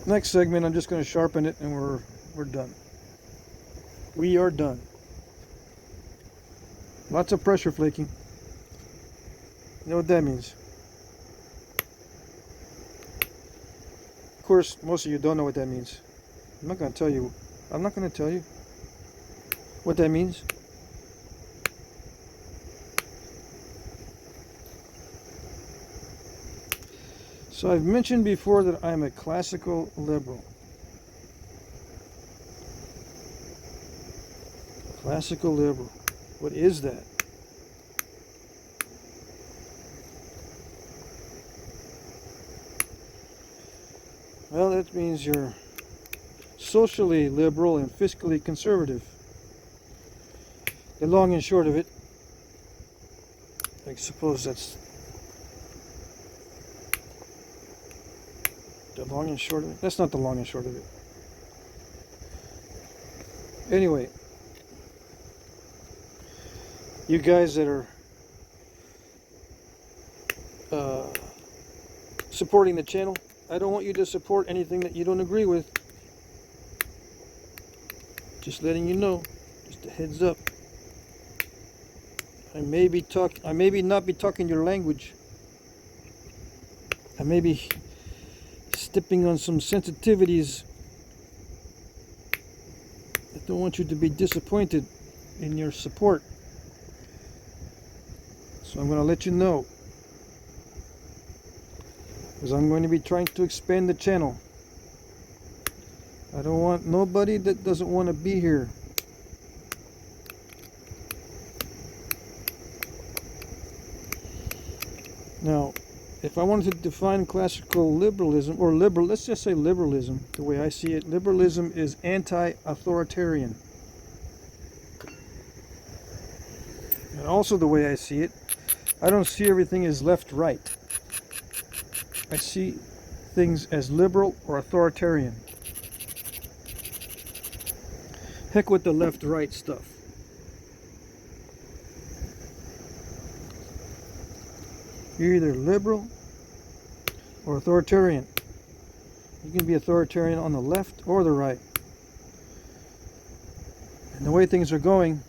Next segment, I'm just going to sharpen it, and we're done. We are done. Lots of pressure flaking. You know what that means? Of course, most of you don't know what that means. I'm not going to tell you. I'm not going to tell you what that means. So I've mentioned before that I'm a classical liberal. Classical liberal. What is that? Well, that means you're socially liberal and fiscally conservative. The long and short of it, I suppose that's the long and short of it. That's not the long and short of it. Anyway, you guys that are supporting the channel, I don't want you to support anything that you don't agree with. Just letting you know, just a heads up. I may not be talking your language. I may be stepping on some sensitivities. I don't want you to be disappointed in your support. So I'm going to let you know. Because I'm going to be trying to expand the channel. I don't want nobody that doesn't want to be here. Now, if I wanted to define classical liberalism, or let's just say liberalism, the way I see it, liberalism is anti-authoritarian. And also the way I see it, I don't see everything as left-right. I see things as liberal or authoritarian. Heck with the left-right stuff. You're either liberal or authoritarian. You can be authoritarian on the left or the right. And the way things are going,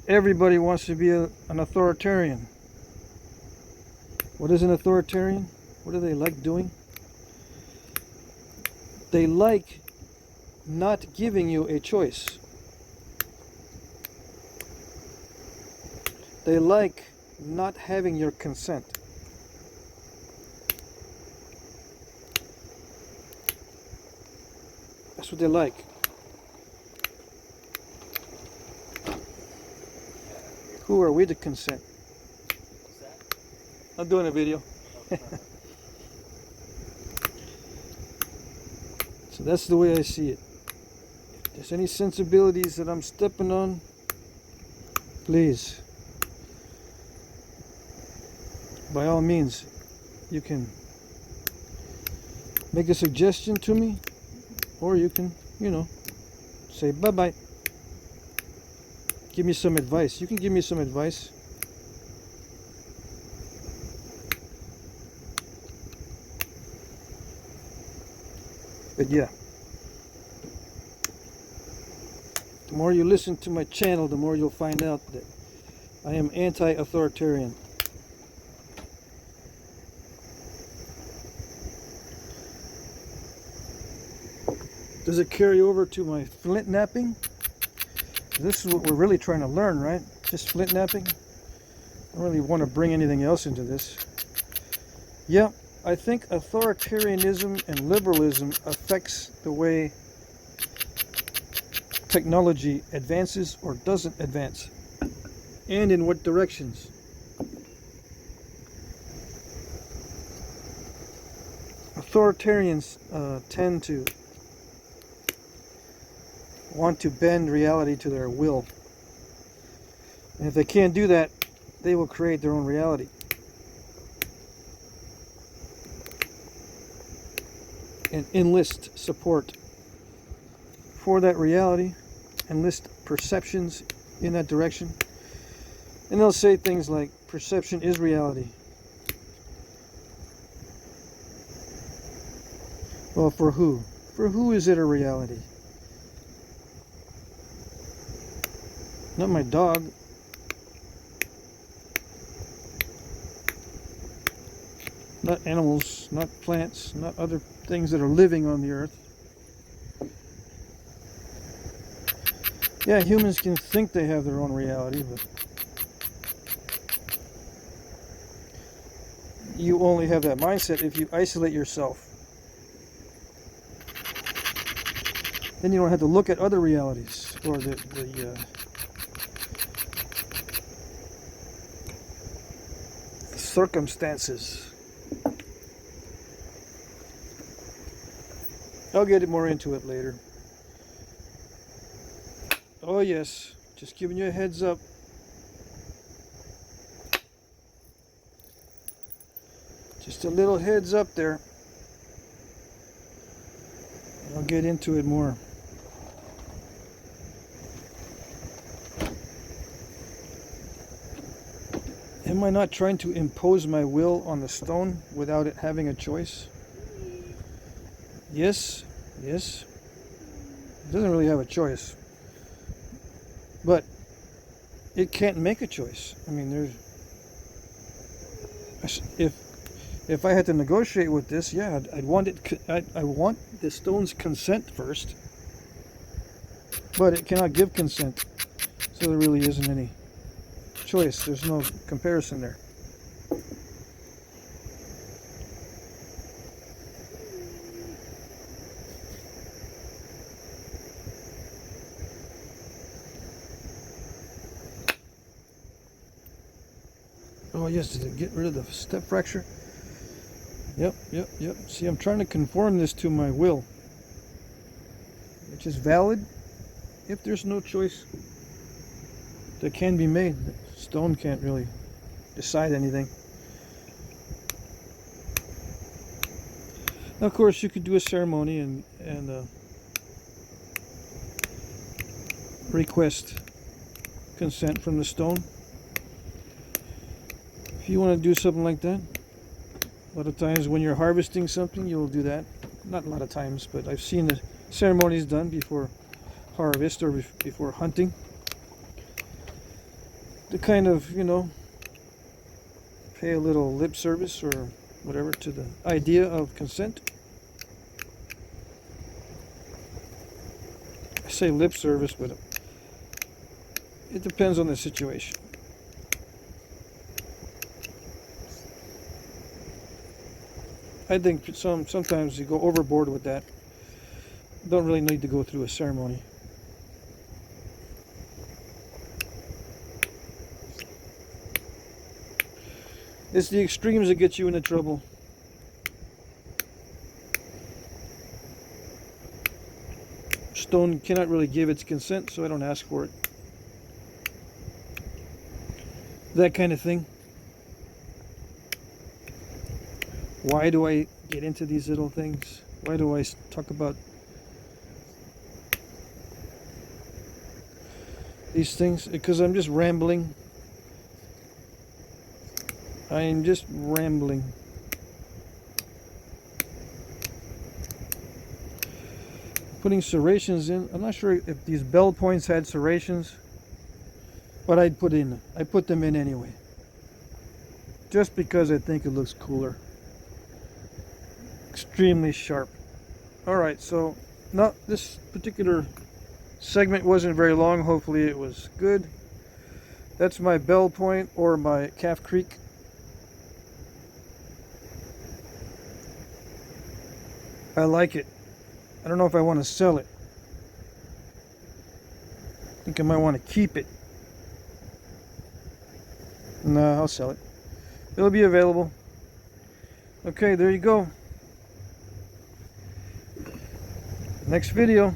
everybody wants to be an authoritarian. What is an authoritarian? What do they like doing? They like not giving you a choice. They like not having your consent. That's what they like. Who are we to consent? I'm doing a video. So that's the way I see it. If there's any sensibilities that I'm stepping on, please, by all means, you can make a suggestion to me, or you can, say bye-bye. Give me some advice. You can give me some advice. But yeah, the more you listen to my channel, the more you'll find out that I am anti-authoritarian. Does it carry over to my flint napping? This is what we're really trying to learn, right? Just flint napping. I don't really want to bring anything else into this. Yeah, I think authoritarianism and liberalism affects the way technology advances or doesn't advance, and in what directions. Authoritarians tend to want to bend reality to their will. And if they can't do that, they will create their own reality. And enlist support for that reality, enlist perceptions in that direction. And they'll say things like, perception is reality. Well, for who? For who is it a reality? Not my dog. Not animals, not plants, not other things that are living on the earth. Yeah, humans can think they have their own reality, but you only have that mindset if you isolate yourself. Then you don't have to look at other realities or the circumstances. I'll get more into it later. Oh yes, just giving you a heads up. Just a little heads up there. I'll get into it more. Am I not trying to impose my will on the stone without it having a choice? Yes, yes. It doesn't really have a choice. But it can't make a choice. I mean, if I had to negotiate with this, yeah, I'd want it. I want the stone's consent first. But it cannot give consent, so there really isn't any choice. There's no comparison there. Oh yes, did it get rid of the step fracture? Yep. See, I'm trying to conform this to my will, which is valid if there's no choice that can be made. The stone can't really decide anything. Now, of course, you could do a ceremony and request consent from the stone. If you want to do something like that, a lot of times when you're harvesting something, you'll do that. Not a lot of times, but I've seen the ceremonies done before harvest or before hunting. To kind of, pay a little lip service or whatever to the idea of consent. I say lip service, but it depends on the situation. I think sometimes you go overboard with that. Don't really need to go through a ceremony. It's the extremes that get you into trouble. Stone cannot really give its consent, so I don't ask for it. That kind of thing. Why do I get into these little things? Why do I talk about these things? Because I'm just rambling. I am just rambling. Putting serrations in. I'm not sure if these bell points had serrations, but I put them in anyway. Just because I think it looks cooler. Extremely sharp. Alright, so this particular segment wasn't very long. Hopefully it was good. That's my bell point or my Calf Creek. I like it. I don't know if I want to sell it. I think I might want to keep it. No, I'll sell it. It'll be available. Okay, there you go. Next video.